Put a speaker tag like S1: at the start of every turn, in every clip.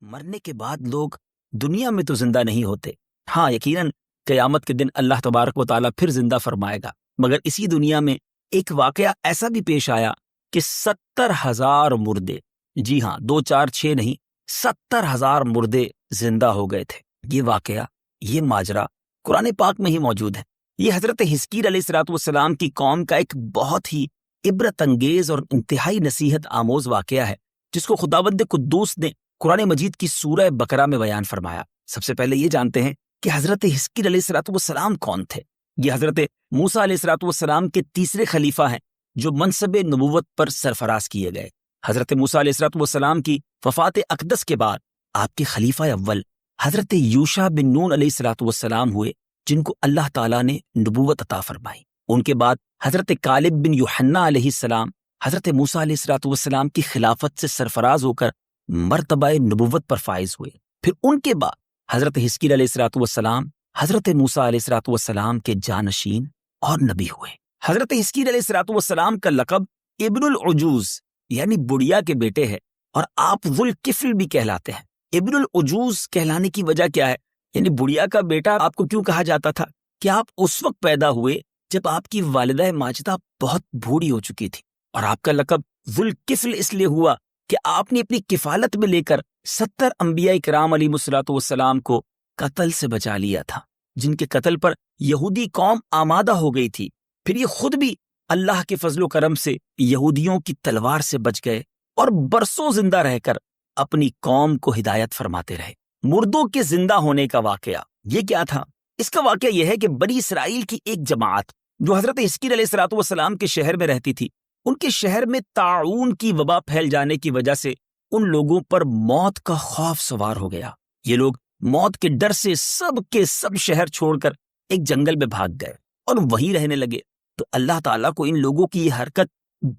S1: مرنے کے بعد لوگ دنیا میں تو زندہ نہیں ہوتے. ہاں یقیناً قیامت کے دن اللہ تبارک و تعالیٰ پھر زندہ فرمائے گا، مگر اسی دنیا میں ایک واقعہ ایسا بھی پیش آیا کہ 70,000 مردے، جی ہاں 2 4 6 نہیں، 70,000 مردے زندہ ہو گئے تھے. یہ واقعہ، یہ ماجرا قرآن پاک میں ہی موجود ہے. یہ حضرت حزقیل علیہ السلام کی قوم کا ایک بہت ہی عبرت انگیز اور انتہائی نصیحت آموز واقعہ ہے، جس کو خداوند قدوس نے قرآن مجید کی سورہ بقرہ میں بیان فرمایا. سب سے پہلے یہ جانتے ہیں کہ حضرت حزقیل علیہ السلام کون تھے. یہ حضرت موسیٰ علیہ السلام کے تیسرے خلیفہ ہیں جو منصب نبوت پر سرفراز کیے گئے. حضرت موسیٰ علیہ السلام کی وفات اقدس کے بعد آپ کے خلیفہ اول حضرت یوشع بن نون علیہ السلام ہوئے، جن کو اللہ تعالیٰ نے نبوت عطا فرمائی. ان کے بعد حضرت کالب بن یوحنا علیہ السلام حضرت موسیٰ علیہ السلام کی خلافت سے سرفراز ہو کر مرتبہ نبوت پر فائز ہوئے. پھر ان کے بعد حضرت حزقیل علیہ السلام حضرت موسیٰ علیہ السلام کے جانشین اور نبی ہوئے. حضرت حزقیل علیہ السلام کا لقب ابن العجوز یعنی بڑھیا کے بیٹے ہے، اور آپ ذوالکفل بھی کہلاتے ہیں. ابن العجوز کہلانے کی وجہ کیا ہے؟ یعنی بڑھیا کا بیٹا آپ کو کیوں کہا جاتا تھا؟ کہ آپ اس وقت پیدا ہوئے جب آپ کی والدہ ماجدہ بہت بوڑھی ہو چکی تھی، اور آپ کا لقب ذوالکفل اس لیے ہوا کہ آپ نے اپنی کفالت میں لے کر 70 انبیاء کرام علیہ السلام کو قتل سے بچا لیا تھا، جن کے قتل پر یہودی قوم آمادہ ہو گئی تھی. پھر یہ خود بھی اللہ کے فضل و کرم سے یہودیوں کی تلوار سے بچ گئے اور برسوں زندہ رہ کر اپنی قوم کو ہدایت فرماتے رہے. مردوں کے زندہ ہونے کا واقعہ یہ کیا تھا؟ اس کا واقعہ یہ ہے کہ بنی اسرائیل کی ایک جماعت جو حضرت حزقیل علیہ السلام کے شہر میں رہتی تھی، ان کے شہر میں طاعون کی وبا پھیل جانے کی وجہ سے ان لوگوں پر موت کا خوف سوار ہو گیا. یہ لوگ موت کے ڈر سے سب کے سب شہر چھوڑ کر ایک جنگل میں بھاگ گئے اور وہیں رہنے لگے. تو اللہ تعالیٰ کو ان لوگوں کی یہ حرکت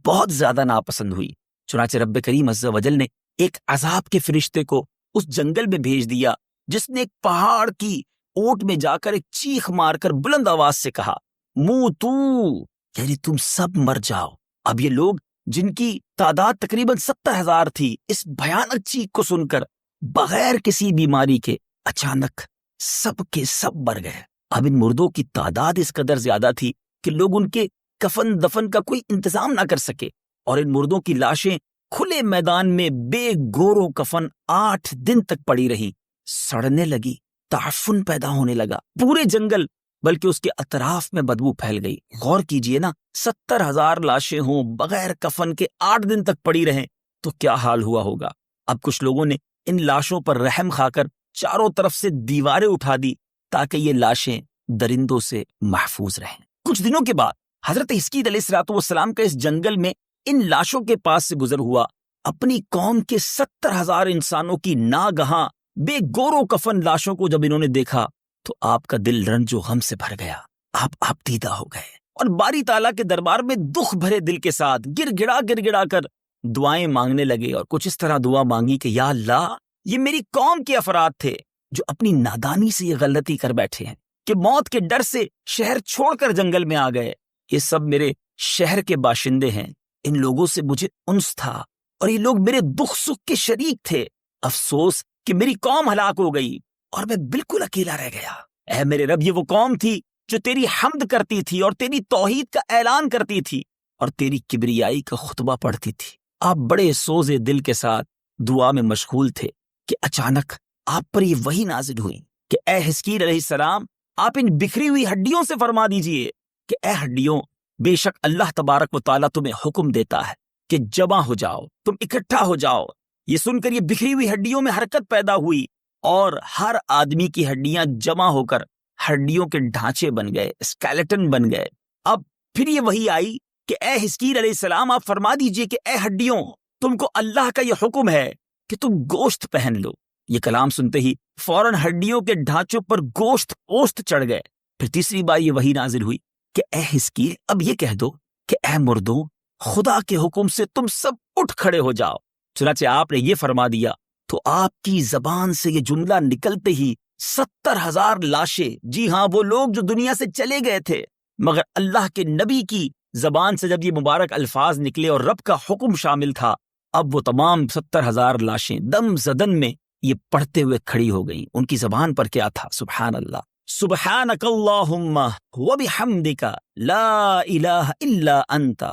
S1: بہت زیادہ ناپسند ہوئی. چنانچہ رب کریم عز و جل نے ایک عذاب کے فرشتے کو اس جنگل میں بھیج دیا، جس نے ایک پہاڑ کی اوٹ میں جا کر ایک چیخ مار کر بلند آواز سے کہا، موتو، یعنی تم سب مر جاؤ. اب یہ لوگ جن کی تعداد تقریباً 70,000 تھی، اس بھیانک چیخ کو سن کر بغیر کسی بیماری کے اچانک سب کے سب مر گئے. اب ان مردوں کی تعداد اس قدر زیادہ تھی کہ لوگ ان کے کفن دفن کا کوئی انتظام نہ کر سکے، اور ان مردوں کی لاشیں کھلے میدان میں بے گور و کفن 8 دن تک پڑی رہی. سڑنے لگی، تعفن پیدا ہونے لگا. پورے جنگل بلکہ اس کے اطراف میں بدبو پھیل گئی. غور کیجئے نا، 70,000 لاشیں ہوں بغیر کفن کے 8 دن تک پڑی رہیں تو کیا حال ہوا ہوگا. اب کچھ لوگوں نے ان لاشوں پر رحم کھا کر چاروں طرف سے دیواریں اٹھا دی تاکہ یہ لاشیں درندوں سے محفوظ رہیں. کچھ دنوں کے بعد حضرت حزقیل علیہ السلام کا اس جنگل میں ان لاشوں کے پاس سے گزر ہوا. اپنی قوم کے 70,000 انسانوں کی ناگہاں بے گور و کفن لاشوں کو جب انہوں نے دیکھا تو آپ کا دل رنج و غم سے بھر گیا. آپ دیدہ ہو گئے اور باری تعالیٰ کے دربار میں دکھ بھرے دل کے ساتھ گر گڑا کر دعائیں مانگنے لگے، اور کچھ اس طرح دعا مانگی کہ یا اللہ، یہ میری قوم کے افراد تھے جو اپنی نادانی سے یہ غلطی کر بیٹھے ہیں کہ موت کے ڈر سے شہر چھوڑ کر جنگل میں آ گئے. یہ سب میرے شہر کے باشندے ہیں، ان لوگوں سے مجھے انس تھا اور یہ لوگ میرے دکھ سکھ کے شریک تھے. افسوس کہ میری قوم ہلاک ہو گئی اور میں بالکل اکیلا رہ گیا. اے میرے رب، یہ وہ قوم تھی جو تیری حمد کرتی تھی اور تیری توحید کا اعلان کرتی تھی اور تیری کبریائی کا خطبہ پڑھتی تھی. آپ بڑے سوزے دل کے ساتھ دعا میں مشغول تھے کہ اچانک آپ پر یہ وحی نازل ہوئی کہ اے حزقیل علیہ السلام، آپ ان بکھری ہوئی ہڈیوں سے فرما دیجئے کہ اے ہڈیوں، بے شک اللہ تبارک و تعالیٰ تمہیں حکم دیتا ہے کہ جمع ہو جاؤ، تم اکٹھا ہو جاؤ. یہ سن کر یہ بکھری ہوئی ہڈیوں میں حرکت پیدا ہوئی اور ہر آدمی کی ہڈیاں جمع ہو کر ہڈیوں کے ڈھانچے بن گئے، اسکیلیٹن بن گئے. اب پھر یہ وحی آئی کہ اے حزقیل علیہ السلام، آپ فرما دیجئے کہ اے ہڈیوں، تم کو اللہ کا یہ حکم ہے کہ تم گوشت پہن لو. یہ کلام سنتے ہی فوراً ہڈیوں کے ڈھانچوں پر گوشت پوست چڑھ گئے. پھر تیسری بار یہ وحی نازل ہوئی کہ اے حزقیل، اب یہ کہہ دو کہ اے مردوں، خدا کے حکم سے تم سب اٹھ کھڑے ہو جاؤ. چنانچہ آپ نے یہ فرما دیا تو آپ کی زبان سے یہ جملہ نکلتے ہی 70,000 لاشیں، جی ہاں وہ لوگ جو دنیا سے چلے گئے تھے، مگر اللہ کے نبی کی زبان سے جب یہ مبارک الفاظ نکلے اور رب کا حکم شامل تھا، اب وہ تمام 70,000 لاشیں دم زدن میں یہ پڑھتے ہوئے کھڑی ہو گئی. ان کی زبان پر کیا تھا؟ سبحان اللہ، سبحانک اللہم وبحمدک لا الہ الا انت.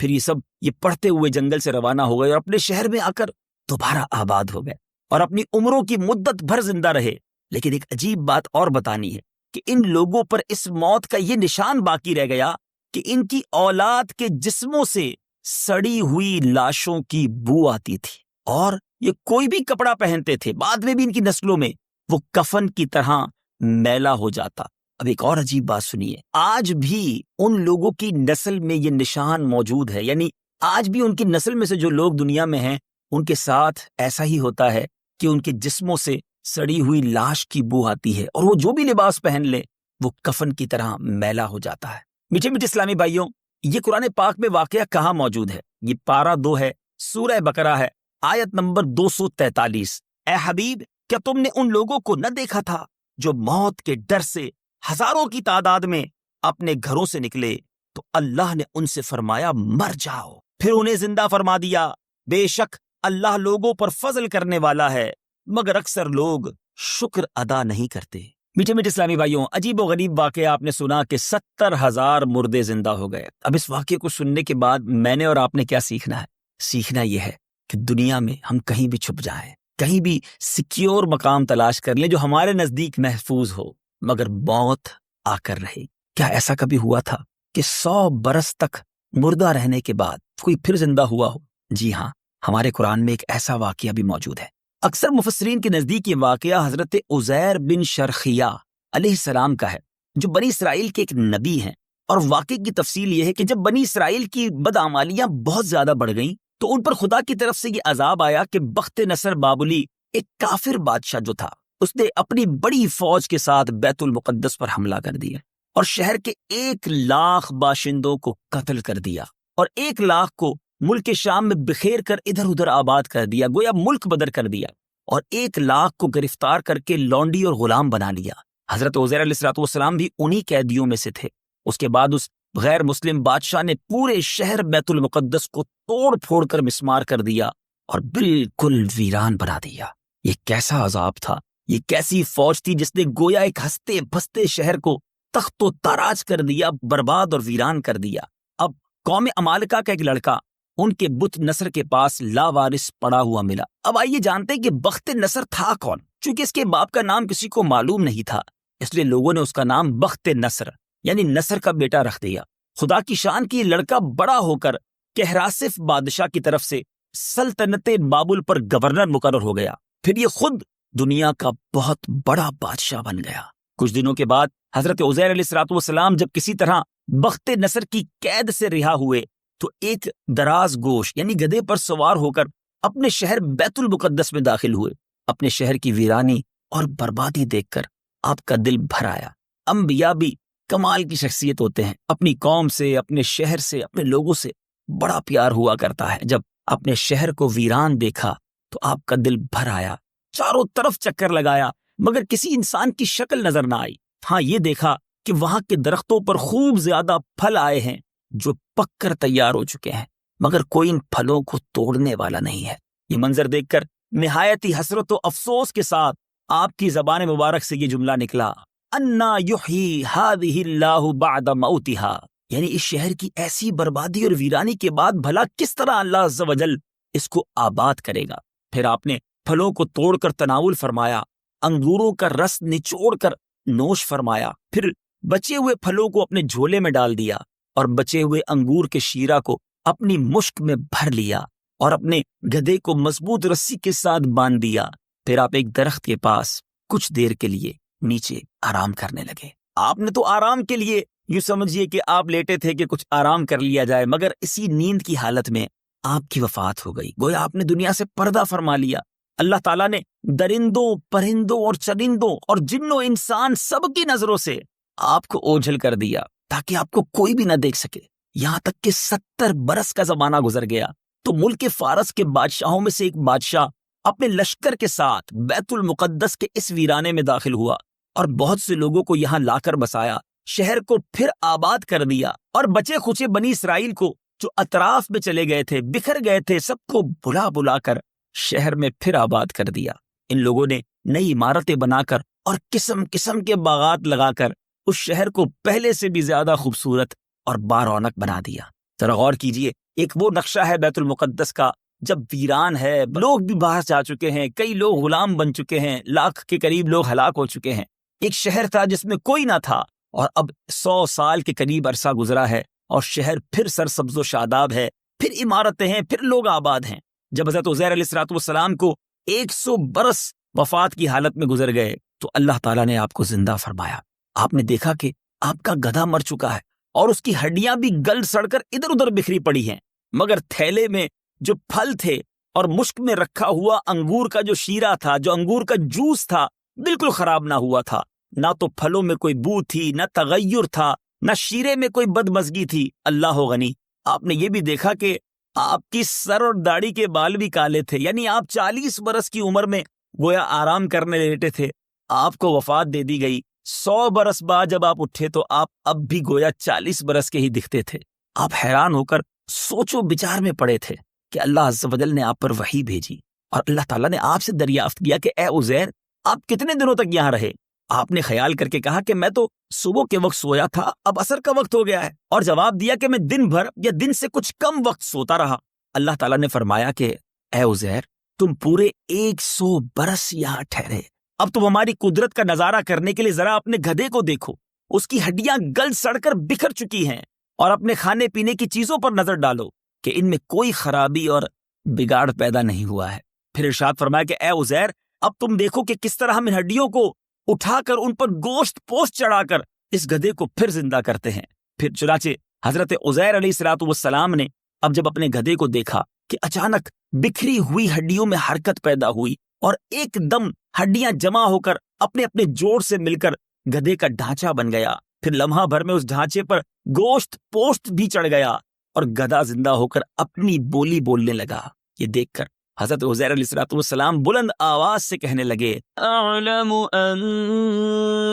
S1: پھر یہ سب یہ پڑھتے ہوئے جنگل سے روانہ ہو گئے اور اپنے شہر میں آ کر دوبارہ آباد ہو گئے اور اپنی عمروں کی مدت بھر زندہ رہے. لیکن ایک عجیب بات اور بتانی ہے کہ ان لوگوں پر اس موت کا یہ نشان باقی رہ گیا کہ ان کی اولاد کے جسموں سے سڑی ہوئی لاشوں کی بو آتی تھی، اور یہ کوئی بھی کپڑا پہنتے تھے بعد میں بھی ان کی نسلوں میں وہ کفن کی طرح میلا ہو جاتا. اب ایک اور عجیب بات سنیے، آج بھی ان لوگوں کی نسل میں یہ نشان موجود ہے. یعنی آج بھی ان کی نسل میں سے جو لوگ دنیا میں ہیں ان کے ساتھ ایسا ہی ہوتا ہے کہ ان کے جسموں سے سڑی ہوئی لاش کی بو آتی ہے، اور وہ جو بھی لباس پہن لے وہ کفن کی طرح میلا ہو جاتا ہے. میٹھے میٹھے اسلامی بھائیوں، یہ قرآن پاک میں واقعہ کہاں موجود ہے؟ یہ پارہ 2 ہے، سورہ بقرہ ہے، آیت نمبر 243. اے حبیب، کیا تم نے ان لوگوں کو نہ دیکھا تھا جو موت کے ڈر سے ہزاروں کی تعداد میں اپنے گھروں سے نکلے تو اللہ نے ان سے فرمایا مر جاؤ، پھر انہیں زندہ فرما دیا. بے شک اللہ لوگوں پر فضل کرنے والا ہے، مگر اکثر لوگ شکر ادا نہیں کرتے. میٹھے میٹھے اسلامی بھائیوں، عجیب و غریب واقعہ آپ نے سنا کہ 70,000 مردے زندہ ہو گئے. اب اس واقعے کو سننے کے بعد میں نے اور آپ نے کیا سیکھنا ہے؟ سیکھنا یہ ہے کہ دنیا میں ہم کہیں بھی چھپ جائیں، کہیں بھی سیکیور مقام تلاش کر لیں جو ہمارے نزدیک محفوظ ہو، مگر موت آ کر رہے. کیا ایسا کبھی ہوا تھا کہ 100 برس تک مردہ رہنے کے بعد کوئی پھر زندہ ہوا ہو؟ جی ہاں، ہمارے قرآن میں ایک ایسا واقعہ بھی موجود ہے. اکثر مفسرین کے نزدیک یہ واقعہ حضرت عزیر بن شرخیہ علیہ السلام کا ہے، جو بنی اسرائیل کے ایک نبی ہیں. اور واقعے کی تفصیل یہ ہے کہ جب بنی اسرائیل کی بدعمالیاں بہت زیادہ بڑھ گئیں تو ان پر خدا کی طرف سے یہ عذاب آیا کہ بخت نصر بابلی، ایک کافر بادشاہ جو تھا، اس نے اپنی بڑی فوج کے ساتھ بیت المقدس پر حملہ کر دیا اور شہر کے 1,00,000 باشندوں کو قتل کر دیا اور 1,00,000 کو ملک شام میں بکھیر کر ادھر ادھر آباد کر دیا، گویا ملک بدر کر دیا، اور 1,00,000 کو گرفتار کر کے لونڈی اور غلام بنا لیا. حضرت عزیر علیہ السلام بھی انہی قیدیوں میں سے تھے. اس کے بعد اس غیر مسلم بادشاہ نے پورے شہر بیت المقدس کو توڑ پھوڑ کر مسمار کر دیا اور بالکل ویران بنا دیا. یہ کیسا عذاب تھا، یہ کیسی فوج تھی جس نے گویا ایک ہنستے بستے شہر کو تخت و تاراج کر دیا، برباد اور ویران کر دیا. اب قوم عمالقہ کا ایک لڑکا ان کے بت نصر کے پاس لاوارث پڑا ہوا ملا. اب آئیے جانتے ہیں کہ بخت نصر تھا کون. چونکہ اس کے باپ کا نام کسی کو معلوم نہیں تھا، اس لیے لوگوں نے اس کا نام بخت نصر یعنی نصر کا بیٹا رکھ دیا. خدا کی شان کی یہ لڑکا بڑا ہو کر کہراسف بادشاہ کی طرف سے سلطنت بابل پر گورنر مقرر ہو گیا. پھر یہ خود دنیا کا بہت بڑا بادشاہ بن گیا. کچھ دنوں کے بعد حضرت عزیر علیہ السلام جب کسی طرح بخت نصر کی قید سے رہا ہوئے تو ایک دراز گوش یعنی گدھے پر سوار ہو کر اپنے شہر بیت المقدس میں داخل ہوئے. اپنے شہر کی ویرانی اور بربادی دیکھ کر آپ کا دل بھر آیا. انبیاء بھی کمال کی شخصیت ہوتے ہیں، اپنی قوم سے، اپنے شہر سے، اپنے لوگوں سے بڑا پیار ہوا کرتا ہے. جب اپنے شہر کو ویران دیکھا تو آپ کا دل بھر آیا. چاروں طرف چکر لگایا مگر کسی انسان کی شکل نظر نہ آئی. ہاں یہ دیکھا کہ وہاں کے درختوں پر خوب زیادہ پھل آئے ہیں جو پک کر تیار ہو چکے ہیں، مگر کوئی ان پھلوں کو توڑنے والا نہیں ہے. یہ منظر دیکھ کر نہایت ہی حسرت و افسوس کے ساتھ آپ کی زبان مبارک سے یہ جملہ نکلا، انا یحیی ہذہ اللہ بعد موتہا، یعنی اس شہر کی ایسی بربادی اور ویرانی کے بعد بھلا کس طرح اللہ عز و جل اس کو آباد کرے گا. پھر آپ نے پھلوں کو توڑ کر تناول فرمایا، انگوروں کا رس نچوڑ کر نوش فرمایا، پھر بچے ہوئے پھلوں کو اپنے جھولے میں ڈال دیا اور بچے ہوئے انگور کے شیرہ کو اپنی مشک میں بھر لیا اور اپنے گدھے کو مضبوط رسی کے ساتھ باندھ دیا. پھر آپ ایک درخت کے پاس کچھ دیر کے لیے نیچے آرام کرنے لگے. آپ نے تو آرام کے لیے یوں سمجھیے کہ آپ لیٹے تھے کہ کچھ آرام کر لیا جائے، مگر اسی نیند کی حالت میں آپ کی وفات ہو گئی. گویا آپ نے دنیا سے پردہ فرما لیا. اللہ تعالیٰ نے درندوں، پرندوں اور چرندوں اور جن و انسان سب کی نظروں سے آپ کو اوجھل کر دیا تاکہ آپ کو کوئی بھی نہ دیکھ سکے. یہاں تک کہ 70 برس کا زمانہ گزر گیا تو ملک فارس کے بادشاہوں میں سے ایک بادشاہ اپنے لشکر کے ساتھ بیت المقدس کے اس ویرانے میں داخل ہوا اور بہت سے لوگوں کو یہاں لا کر بسایا، شہر کو پھر آباد کر دیا اور بچے کھچے بنی اسرائیل کو جو اطراف میں چلے گئے تھے، بکھر گئے تھے، سب کو بلا بلا کر شہر میں پھر آباد کر دیا. ان لوگوں نے نئی عمارتیں بنا کر اور قسم قسم کے باغات لگا کر اس شہر کو پہلے سے بھی زیادہ خوبصورت اور بارونق بنا دیا۔ ذرا غور کیجئے، ایک وہ نقشہ ہے بیت المقدس کا جب ویران ہے، لوگ بھی باہر جا چکے ہیں، کئی لوگ غلام بن چکے ہیں، 1,00,000 کے قریب لوگ ہلاک ہو چکے ہیں۔ ایک شہر تھا جس میں کوئی نہ تھا، اور اب 100 سال کے قریب عرصہ گزرا ہے اور شہر پھر سرسبز و شاداب ہے، پھر عمارتیں ہیں، پھر لوگ آباد ہیں۔ جب حضرت عزیر علیہ السلام کو 100 برس وفات کی حالت میں گزر گئے تو اللہ تعالیٰ نے آپ کو زندہ فرمایا۔ آپ نے دیکھا کہ آپ کا گدھا مر چکا ہے اور اس کی ہڈیاں بھی گل سڑ کر ادھر ادھر بکھری پڑی ہیں، مگر تھیلے میں جو پھل تھے اور مشک میں رکھا ہوا انگور کا جو شیرہ تھا، جو انگور کا جوس تھا، بالکل خراب نہ ہوا تھا۔ نہ تو پھلوں میں کوئی بو تھی، نہ تغیر تھا، نہ شیرے میں کوئی بدمزگی تھی۔ اللہ غنی۔ آپ نے یہ بھی دیکھا کہ آپ کی سر اور داڑھی کے بال بھی کالے تھے، یعنی آپ 40 برس کی عمر میں گویا آرام کرنے لیٹے تھے، آپ کو وفات دے دی گئی۔ 100 برس بعد جب آپ اٹھے تو آپ اب بھی گویا 40 برس کے ہی دکھتے تھے۔ آپ حیران ہو کر سوچو بچار میں پڑے تھے کہ اللہ عز و جل نے آپ پر وحی بھیجی اور اللہ تعالیٰ نے آپ سے دریافت کیا کہ اے عزیر، آپ کتنے دنوں تک یہاں رہے؟ آپ نے خیال کر کے کہا کہ میں تو صبح کے وقت سویا تھا، اب عصر کا وقت ہو گیا ہے، اور جواب دیا کہ میں دن بھر یا دن سے کچھ کم وقت سوتا رہا۔ اللہ تعالیٰ نے فرمایا کہ اے عزیر، تم پورے 100 برس یہاں ٹھہرے، اب تم ہماری قدرت کا نظارہ کرنے کے لیے ذرا اپنے گدھے کو دیکھو، اس کی ہڈیاں گل سڑ کر بکھر چکی ہیں، اور اپنے کھانے پینے کی چیزوں پر نظر ڈالو کہ ان میں کوئی خرابی اور بگاڑ پیدا نہیں ہوا ہے۔ پھر ارشاد فرمایا کہ اے عزیر، اب تم دیکھو کہ کس طرح ہم ان ہڈیوں کو اٹھا کر ان پر گوشت پوست چڑھا کر اس گدھے کو پھر زندہ کرتے ہیں۔ پھر چنانچہ حضرت عزیر علیہ السلام نے اب جب اپنے گدھے کو دیکھا کہ اچانک بکھری ہوئی ہڈیوں میں حرکت پیدا ہوئی اور ایک دم ہڈیاں جمع ہو کر اپنے اپنے جوڑ سے مل کر گدھے کا ڈھانچہ بن گیا، پھر لمحہ بھر میں اس ڈھانچے پر گوشت پوست بھی چڑھ گیا اور گدھا زندہ ہو کر اپنی بولی بولنے لگا۔ یہ دیکھ کر حضرت عزیر علیہ السلام بلند آواز سے کہنے لگے،
S2: اعلم ان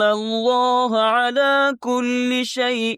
S2: اللہ علی کل شیء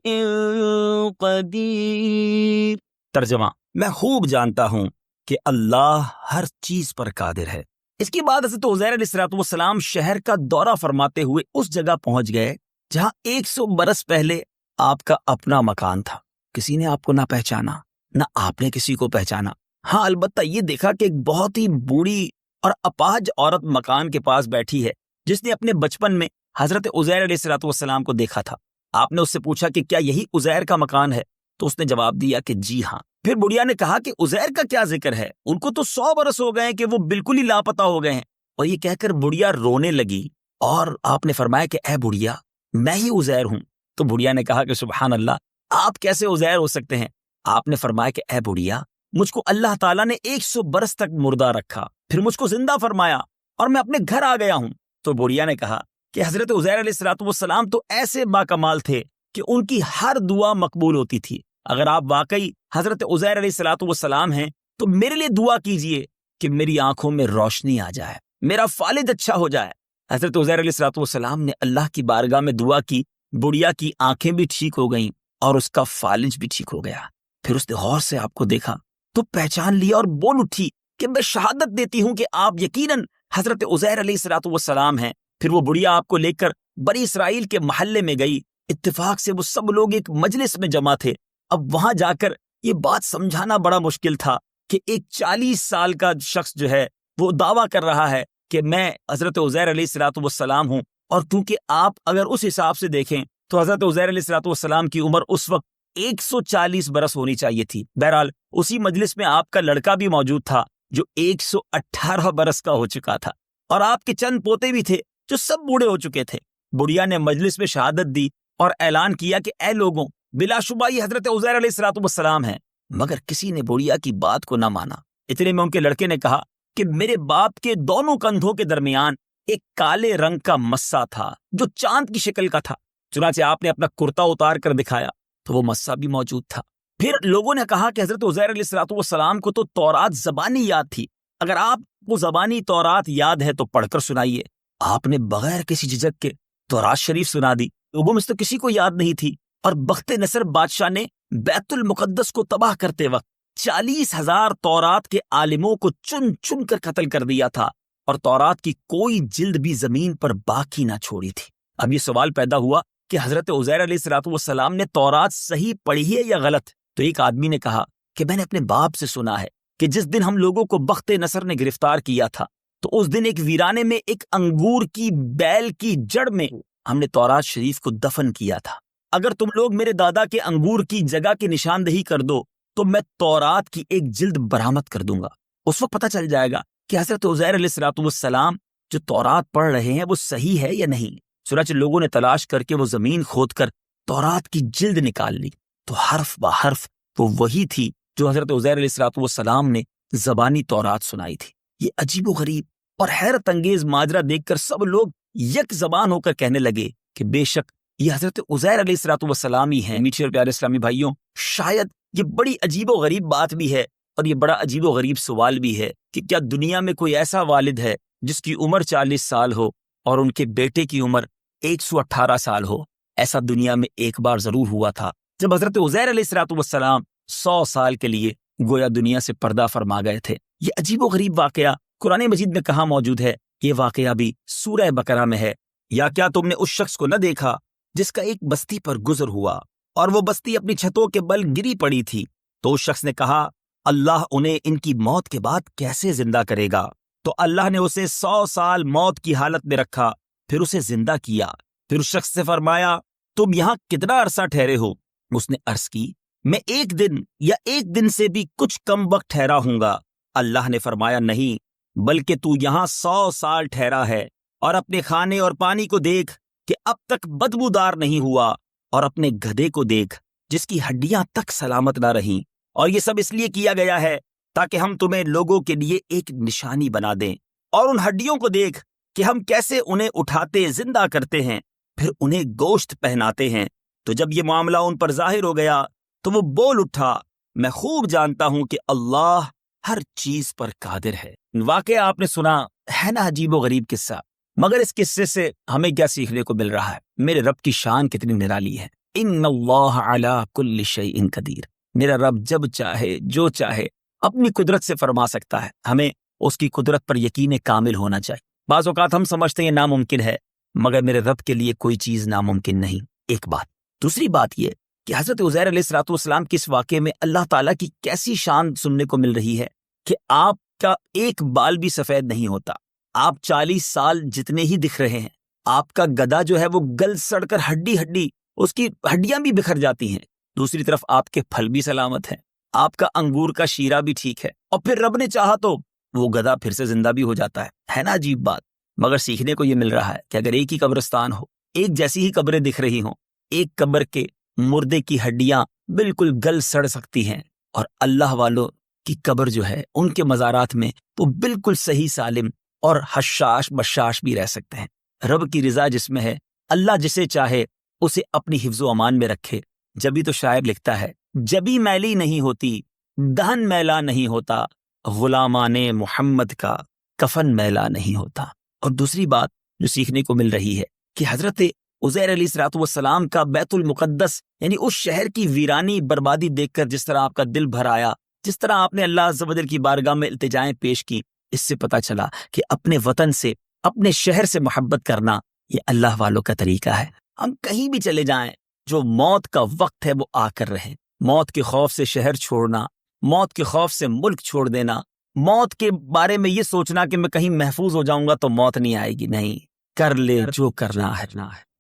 S2: قدیر۔
S1: ترجمہ، میں خوب جانتا ہوں کہ اللہ ہر چیز پر قادر ہے۔ اس کے بعد حضرت عزیر علیہ السلام شہر کا دورہ فرماتے ہوئے اس جگہ پہنچ گئے جہاں 100 برس پہلے آپ کا اپنا مکان تھا۔ کسی نے آپ کو نہ پہچانا، نہ آپ نے کسی کو پہچانا۔ ہاں، البتہ یہ دیکھا کہ ایک بہت ہی بوڑھی اور اپاہج عورت مکان کے پاس بیٹھی ہے جس نے اپنے بچپن میں حضرت عزیر علیہ السلام کو دیکھا تھا۔ آپ نے اس سے پوچھا کہ کیا یہی عزیر کا مکان ہے؟ تو اس نے جواب دیا کہ جی ہاں۔ پھر بڑھیا نے کہا کہ عزیر کا کیا ذکر ہے، ان کو تو 100 برس ہو گئے کہ وہ بالکل ہی لاپتہ ہو گئے ہیں۔ اور یہ کہہ کر بڑھیا رونے لگی، اور آپ نے فرمایا کہ اے بڑھیا، میں ہی عزیر ہوں۔ تو بڑھیا نے کہا کہ سبحان اللہ، آپ کیسے عزیر ہو سکتے ہیں؟ آپ نے فرمایا کہ اے بڑھیا، مجھ کو اللہ تعالیٰ نے 100 برس تک مردہ رکھا، پھر مجھ کو زندہ فرمایا اور میں اپنے گھر آ گیا ہوں۔ تو بڑھیا نے کہا کہ حضرت عزیر علیہ السلام تو ایسے باکمال تھے کہ ان کی ہر دعا مقبول ہوتی تھی۔ اگر آپ واقعی حضرت عزیر علیہ السلام ہیں تو میرے لیے دعا کیجئے کہ میری آنکھوں میں روشنی آ جائے، میرا فالج اچھا ہو جائے۔ حضرت عزیر علیہ السلام نے اللہ کی بارگاہ میں دعا کی، بڑھیا کی آنکھیں بھی ٹھیک ہو گئیں اور اس کا فالج بھی ٹھیک ہو گیا۔ پھر اس نے غور سے آپ کو دیکھا تو پہچان لیا اور بول اٹھی کہ میں شہادت دیتی ہوں کہ آپ یقیناً حضرت عزیر علیہ السلام ہیں۔ پھر وہ بڑھیا آپ کو لے کر بنی اسرائیل کے محلے میں گئی۔ اتفاق سے وہ سب لوگ ایک مجلس میں جمع تھے۔ اب وہاں جا کر یہ بات سمجھانا بڑا مشکل تھا کہ ایک 40 سال کا شخص جو ہے وہ دعویٰ کر رہا ہے کہ میں حضرت عزیر علیہ السلام ہوں، اور کیونکہ آپ اگر اس حساب سے دیکھیں تو حضرت عزیر علیہ السلام کی عمر اس وقت 140 برس ہونی چاہیے تھی۔ بہرحال اسی مجلس میں آپ کا لڑکا بھی موجود تھا جو 118 برس کا ہو چکا تھا، اور آپ کے چند پوتے بھی تھے جو سب بوڑھے ہو چکے تھے۔ بڑھیا نے مجلس میں شہادت دی اور اعلان کیا کہ اے لوگوں، بلا شبہ یہ حضرت عزیر علیہ السلام ہیں، مگر کسی نے بڑھیا کی بات کو نہ مانا۔ اتنے میں ان کے لڑکے نے کہا کہ میرے باپ کے دونوں کندھوں کے درمیان ایک کالے رنگ کا مسا تھا جو چاند کی شکل کا تھا۔ چنانچہ آپ نے اپنا کرتا اتار کر دکھایا تو وہ مسا بھی موجود تھا۔ پھر لوگوں نے کہا کہ حضرت عزیر علیہ السلام کو تو تورات زبانی یاد تھی، اگر آپ کو زبانی تورات یاد ہے تو پڑھ کر سنائیے۔ آپ نے بغیر کسی جھجک کے تورات شریف سنا دی۔ لوگوں میں سے تو کسی کو یاد نہیں تھی، اور بخت نصر بادشاہ نے بیت المقدس کو تباہ کرتے وقت 40,000 تورات کے عالموں کو چن چن کر قتل کر دیا تھا، اور تورات کی کوئی جلد بھی زمین پر باقی نہ چھوڑی تھی۔ اب یہ سوال پیدا ہوا کہ حضرت عزیر علیہ السلام نے تورات صحیح پڑھی ہے یا غلط؟ تو ایک آدمی نے کہا کہ میں نے اپنے باپ سے سنا ہے کہ جس دن ہم لوگوں کو بخت نصر نے گرفتار کیا تھا تو اس دن ایک ویرانے میں ایک انگور کی بیل کی جڑ میں ہم نے تورات شریف کو دفن کیا تھا۔ اگر تم لوگ میرے دادا کے انگور کی جگہ کی نشاندہی کر دو تو میں تورات کی ایک جلد برآمد کر دوں گا۔ اس وقت پتہ چل جائے گا کہ حضرت عزیر علیہ السلام جو تورات پڑھ رہے ہیں وہ صحیح ہے یا نہیں۔ چنانچہ لوگوں نے تلاش کر کے وہ زمین کھود کر تورات کی جلد نکال لی تو حرف بہ حرف وہ وہی تھی جو حضرت عزیر علیہ السلام نے زبانی تورات سنائی تھی۔ یہ عجیب و غریب اور حیرت انگیز ماجرا دیکھ کر سب لوگ یک زبان ہو کر کہنے لگے کہ بے شک یہ حضرت عزیر علیہ السلام ہی ہیں۔ میٹھے اور پیارے اسلامی بھائیوں، شاید یہ بڑی عجیب و غریب بات بھی ہے اور یہ بڑا عجیب و غریب سوال بھی ہے کہ کیا دنیا میں کوئی ایسا والد ہے جس کی عمر 40 سال ہو اور ان کے بیٹے کی عمر 118 سال ہو؟ ایسا دنیا میں ایک بار ضرور ہوا تھا جب حضرت عزیر علیہ السلام 100 سال کے لیے گویا دنیا سے پردہ فرما گئے تھے۔ یہ عجیب و غریب واقعہ قرآن مجید میں کہاں موجود ہے؟ یہ واقعہ بھی سورہ بقرہ میں ہے۔ یا کیا تم نے اس شخص کو نہ دیکھا جس کا ایک بستی پر گزر ہوا اور وہ بستی اپنی چھتوں کے بل گری پڑی تھی؟ تو اس شخص نے کہا اللہ انہیں ان کی موت کے بعد کیسے زندہ کرے گا؟ تو اللہ نے اسے 100 سال موت کی حالت میں رکھا، پھر اسے زندہ کیا۔ پھر اس شخص سے فرمایا تم یہاں کتنا عرصہ ٹھہرے ہو؟ اس نے عرض کی میں 1 دن یا 1 دن سے بھی کچھ کم وقت ٹھہرا ہوں گا۔ اللہ نے فرمایا نہیں، بلکہ تو یہاں 100 سال ٹھہرا ہے، اور اپنے کھانے اور پانی کو دیکھ کہ اب تک بدبودار نہیں ہوا، اور اپنے گدھے کو دیکھ جس کی ہڈیاں تک سلامت نہ رہیں، اور یہ سب اس لیے کیا گیا ہے تاکہ ہم تمہیں لوگوں کے لیے ایک نشانی بنا دیں۔ اور ان ہڈیوں کو دیکھ کہ ہم کیسے انہیں اٹھاتے زندہ کرتے ہیں، پھر انہیں گوشت پہناتے ہیں۔ تو جب یہ معاملہ ان پر ظاہر ہو گیا تو وہ بول اٹھا میں خوب جانتا ہوں کہ اللہ ہر چیز پر قادر ہے۔ واقعہ آپ نے سنا ہے نا، عجیب و غریب قصہ، مگر اس قصے سے ہمیں کیا سیکھنے کو مل رہا ہے؟ میرے رب کی شان کتنی نرالی ہے۔ ان اللہ علی کل شیء قدیر، میرا رب جب چاہے جو چاہے اپنی قدرت سے فرما سکتا ہے۔ ہمیں اس کی قدرت پر یقین کامل ہونا چاہیے۔ بعض اوقات ہم سمجھتے ہیں ناممکن ہے، مگر میرے رب کے لیے کوئی چیز ناممکن نہیں۔ ایک بات۔ دوسری بات یہ کہ حضرت عزیر علیہ السلام کے اس واقعے میں اللہ تعالیٰ کی کیسی شان سننے کو مل رہی ہے کہ آپ کا ایک بال بھی سفید نہیں ہوتا، آپ 40 سال جتنے ہی دکھ رہے ہیں، آپ کا گدھا جو ہے وہ گل سڑ کر ہڈی اس کی ہڈیاں بھی بکھر جاتی ہیں، دوسری طرف آپ کے پھل بھی سلامت ہیں، آپ کا انگور کا شیرہ بھی ٹھیک ہے، اور پھر رب نے چاہا تو وہ گدھا پھر سے زندہ بھی ہو جاتا ہے نا عجیب بات۔ مگر سیکھنے کو یہ مل رہا ہے کہ اگر ایک ہی قبرستان ہو، ایک جیسی ہی قبریں دکھ رہی ہوں، ایک قبر کے مردے کی ہڈیاں بالکل گل سڑ سکتی ہیں، اور اللہ والوں کی قبر جو ہے ان کے مزارات میں وہ بالکل صحیح سالم اور حشاش بشاش بھی رہ سکتے ہیں۔ رب کی رضا جس میں ہے، اللہ جسے چاہے اسے اپنی حفظ و امان میں رکھے۔ جبھی تو شاعر لکھتا ہے جبھی میلی نہیں ہوتی دہن میلا نہیں ہوتا، غلامان محمد کا کفن میلا نہیں ہوتا۔ اور دوسری بات جو سیکھنے کو مل رہی ہے کہ حضرت عزیر علیہ السلام کا بیت المقدس یعنی اس شہر کی ویرانی بربادی دیکھ کر جس طرح آپ کا دل بھر آیا، جس طرح آپ نے اللہ عز و جل کی بارگاہ میں التجائیں پیش کی، اس سے پتہ چلا کہ اپنے وطن سے، اپنے شہر سے محبت کرنا یہ اللہ والوں کا طریقہ ہے۔ ہم کہیں بھی چلے جائیں، جو موت کا وقت ہے وہ آ کر رہے۔ موت کے خوف سے شہر چھوڑنا، موت کے خوف سے ملک چھوڑ دینا، موت کے بارے میں یہ سوچنا کہ میں کہیں محفوظ ہو جاؤں گا تو موت نہیں آئے گی، نہیں، کر لے جو کرنا ہے،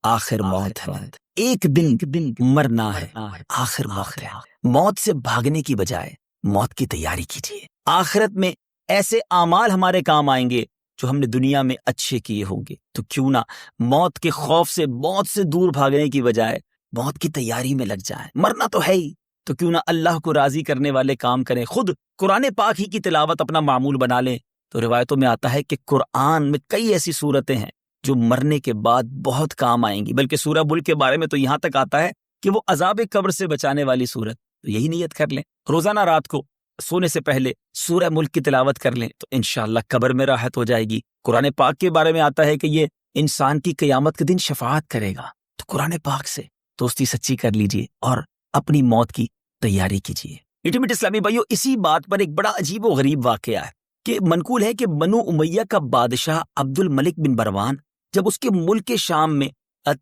S1: آخر موت ہے، ایک دن مرنا ہے، آخر موت ہے۔ موت سے بھاگنے کی بجائے موت کی تیاری کیجیے۔ آخرت میں ایسے اعمال ہمارے کام آئیں گے جو ہم نے دنیا میں اچھے کیے ہوں گے، تو کیوں نہ موت کے خوف سے، موت سے دور بھاگنے کی بجائے موت کی تیاری میں لگ جائیں۔ مرنا تو ہے ہی، تو کیوں نہ اللہ کو راضی کرنے والے کام کریں، خود قرآن پاک ہی کی تلاوت اپنا معمول بنا لیں۔ تو روایتوں میں آتا ہے کہ قرآن میں کئی ایسی صورتیں ہیں جو مرنے کے بعد بہت کام آئیں گی، بلکہ سورہ ملک کے بارے میں تو یہاں تک آتا ہے کہ وہ عذاب قبر سے بچانے والی صورت۔ تو یہی نیت کر لیں، روزانہ رات کو سونے سے پہلے سورہ ملک کی تلاوت کر لیں تو انشاءاللہ قبر میں راحت ہو جائے گی۔ قرآن پاک کے بارے میں آتا ہے کہ یہ انسان کی قیامت کے دن شفاعت کرے گا، تو قرآن پاک سے دوستی سچی کر لیجئے اور اپنی موت کی تیاری کیجیے۔ میٹھے اسلامی بھائیو، اسی بات پر ایک بڑا عجیب و غریب واقعہ ہے کہ منقول ہے کہ بنو امیہ کا بادشاہ عبد الملک بن مروان جب اس کے ملک شام میں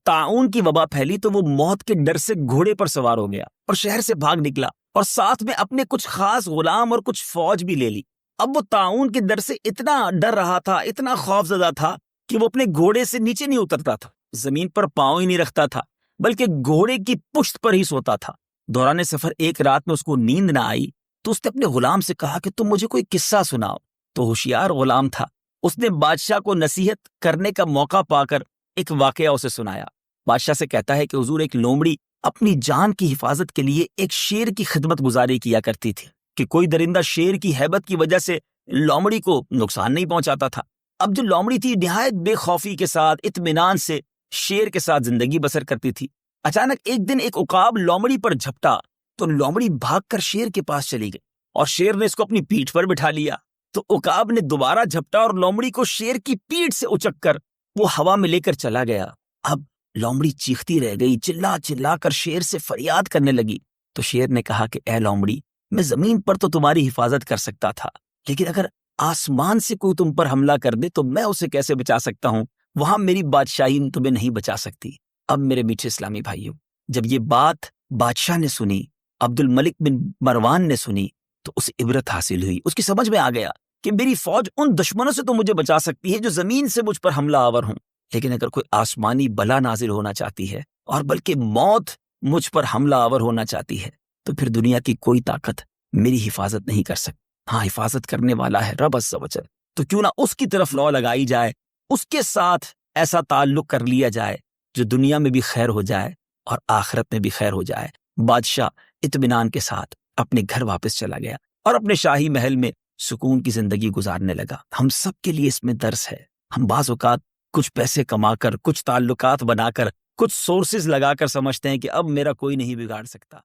S1: طاعون کی وبا پھیلی تو وہ موت کے ڈر سے گھوڑے پر سوار ہو گیا اور شہر سے بھاگ نکلا، اور ساتھ میں اپنے کچھ خاص غلام اور کچھ فوج بھی لے لی۔ اب وہ طاعون کے ڈر سے اتنا ڈر رہا تھا، اتنا خوف زدہ تھا کہ وہ اپنے گھوڑے سے نیچے نہیں اترتا تھا، زمین پر پاؤں ہی نہیں رکھتا تھا، بلکہ گھوڑے کی پشت پر ہی سوتا تھا۔ دوران سفر ایک رات میں اس کو نیند نہ آئی تو اس نے اپنے غلام سے کہا کہ تم مجھے کوئی قصہ سناؤ۔ تو ہوشیار غلام تھا، اس نے بادشاہ کو نصیحت کرنے کا موقع پا کر ایک واقعہ اسے سنایا۔ بادشاہ سے کہتا ہے کہ حضور، ایک لومڑی اپنی جان کی حفاظت کے لیے ایک شیر کی خدمت گزاری کیا کرتی تھی کہ کوئی درندہ شیر کی ہیبت کی وجہ سے لومڑی کو نقصان نہیں پہنچاتا تھا۔ اب جو لومڑی تھی نہایت بے خوفی کے ساتھ، اطمینان سے شیر کے ساتھ زندگی بسر کرتی تھی۔ اچانک ایک دن ایک عقاب لومڑی پر جھپٹا تو لومڑی بھاگ کر شیر کے پاس چلی گئی اور شیر نے اس کو اپنی پیٹھ پر بٹھا لیا۔ تو عقاب نے دوبارہ جھپٹا اور لومڑی کو شیر کی پیٹھ سے اچک کر وہ ہوا میں لے کر چلا گیا۔ اب لومڑی چیختی رہ گئی، چلا چلا کر شیر سے فریاد کرنے لگی۔ تو شیر نے کہا کہ اے لومڑی، میں زمین پر تو تمہاری حفاظت کر سکتا تھا، لیکن اگر آسمان سے کوئی تم پر حملہ کر دے تو میں اسے کیسے بچا سکتا ہوں؟ وہاں میری بادشاہی تمہیں نہیں بچا سکتی۔ اب میرے میٹھے اسلامی بھائیوں، جب یہ بات بادشاہ نے سنی، عبد الملک بن مروان نے سنی، تو اسے عبرت حاصل ہوئی۔ اس کی سمجھ میں آ گیا کہ میری فوج ان دشمنوں سے تو مجھے بچا سکتی ہے جو زمین سے مجھ پر حملہ آور ہوں، لیکن اگر کوئی آسمانی بلا نازل ہونا چاہتی ہے اور بلکہ موت مجھ پر حملہ آور ہونا چاہتی ہے تو پھر دنیا کی کوئی طاقت میری حفاظت نہیں کر سکتی۔ ہاں، حفاظت کرنے والا ہے رب عز و جل، تو کیوں نہ اس کی طرف لو لگائی جائے، اس کے ساتھ ایسا تعلق کر لیا جائے جو دنیا میں بھی خیر ہو جائے اور آخرت میں بھی خیر ہو جائے۔ بادشاہ اطمینان کے ساتھ اپنے گھر واپس چلا گیا اور اپنے شاہی محل میں سکون کی زندگی گزارنے لگا۔ ہم سب کے لیے اس میں درس ہے۔ ہم بعض اوقات کچھ پیسے کما کر، کچھ تعلقات بنا کر، کچھ سورسز لگا کر سمجھتے ہیں کہ اب میرا کوئی نہیں بگاڑ سکتا۔